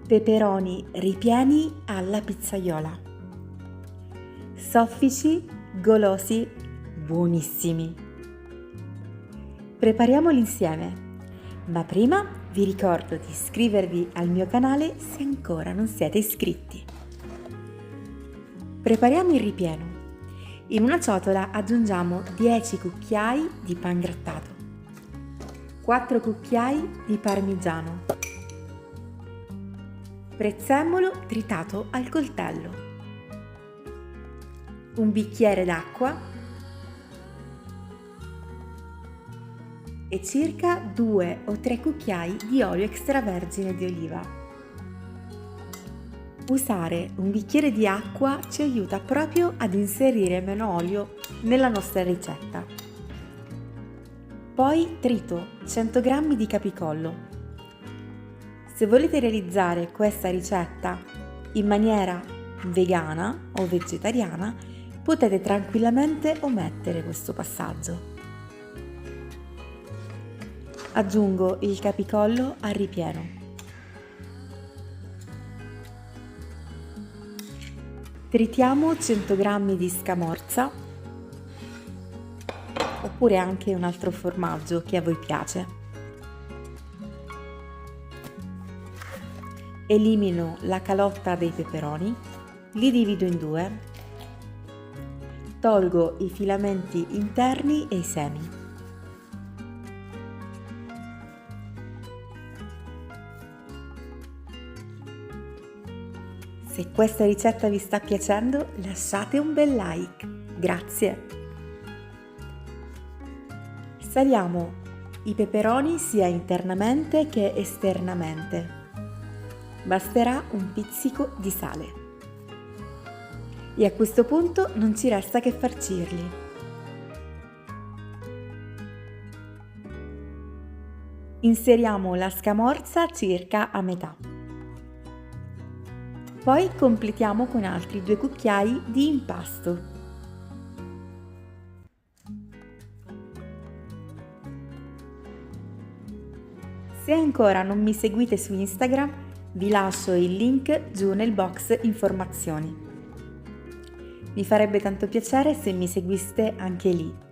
Peperoni ripieni alla pizzaiola. Soffici, golosi, buonissimi. Prepariamoli insieme, ma prima vi ricordo di iscrivervi al mio canale se ancora non siete iscritti. Prepariamo il ripieno. In una ciotola aggiungiamo 10 cucchiai di pan grattato, 4 cucchiai di parmigiano, prezzemolo tritato al coltello, un bicchiere d'acqua e circa 2 o 3 cucchiai di olio extravergine di oliva. Usare un bicchiere di acqua ci aiuta proprio ad inserire meno olio nella nostra ricetta. Poi trito 100 g di capicollo. Se volete realizzare questa ricetta in maniera vegana o vegetariana, potete tranquillamente omettere questo passaggio. Aggiungo il capicollo al ripieno. Tritiamo 100 g di scamorza, oppure anche un altro formaggio che a voi piace. Elimino la calotta dei peperoni, li divido in due, tolgo i filamenti interni e i semi. Se questa ricetta vi sta piacendo, lasciate un bel like. Grazie! Saliamo i peperoni sia internamente che esternamente. Basterà un pizzico di sale. E a questo punto non ci resta che farcirli. Inseriamo la scamorza circa a metà. Poi completiamo con altri 2 cucchiai di impasto. Se ancora non mi seguite su Instagram, vi lascio il link giù nel box informazioni. Mi farebbe tanto piacere se mi seguiste anche lì.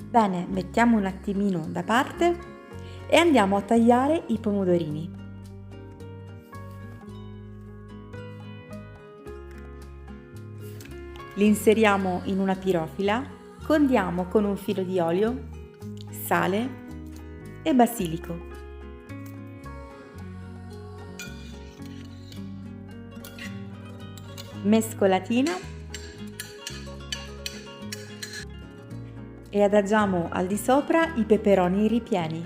Bene, mettiamo un attimino da parte e andiamo a tagliare i pomodorini. Li inseriamo in una pirofila, condiamo con un filo di olio, sale e basilico. Mescolatina e adagiamo al di sopra i peperoni ripieni.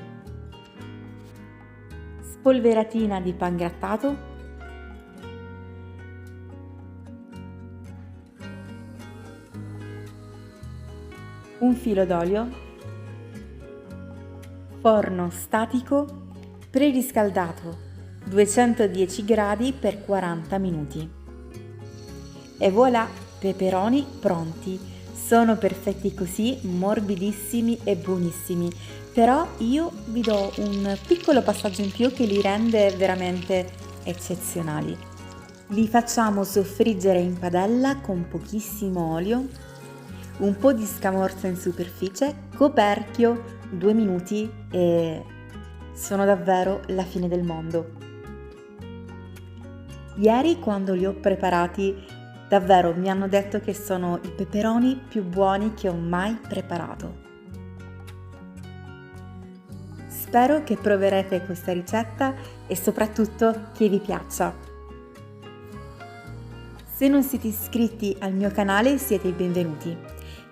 Spolveratina di pan grattato, un filo d'olio, forno statico preriscaldato 210 gradi per 40 minuti. E voilà, peperoni pronti! Sono perfetti così, morbidissimi e buonissimi, però io vi do un piccolo passaggio in più che li rende veramente eccezionali. Li facciamo soffriggere in padella con pochissimo olio, un po' di scamorza in superficie, coperchio 2 minuti e sono davvero la fine del mondo. Ieri quando li ho preparati davvero mi hanno detto che sono i peperoni più buoni che ho mai preparato. Spero che proverete questa ricetta e soprattutto che vi piaccia. Se non siete iscritti al mio canale siete i benvenuti.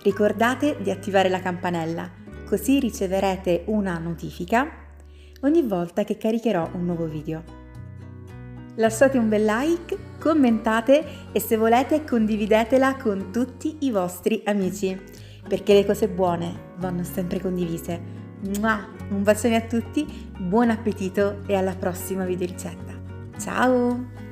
Ricordate di attivare la campanella, così riceverete una notifica ogni volta che caricherò un nuovo video. Lasciate un bel like, commentate e se volete condividetela con tutti i vostri amici, perché le cose buone vanno sempre condivise. Un bacione a tutti, buon appetito e alla prossima video ricetta. Ciao!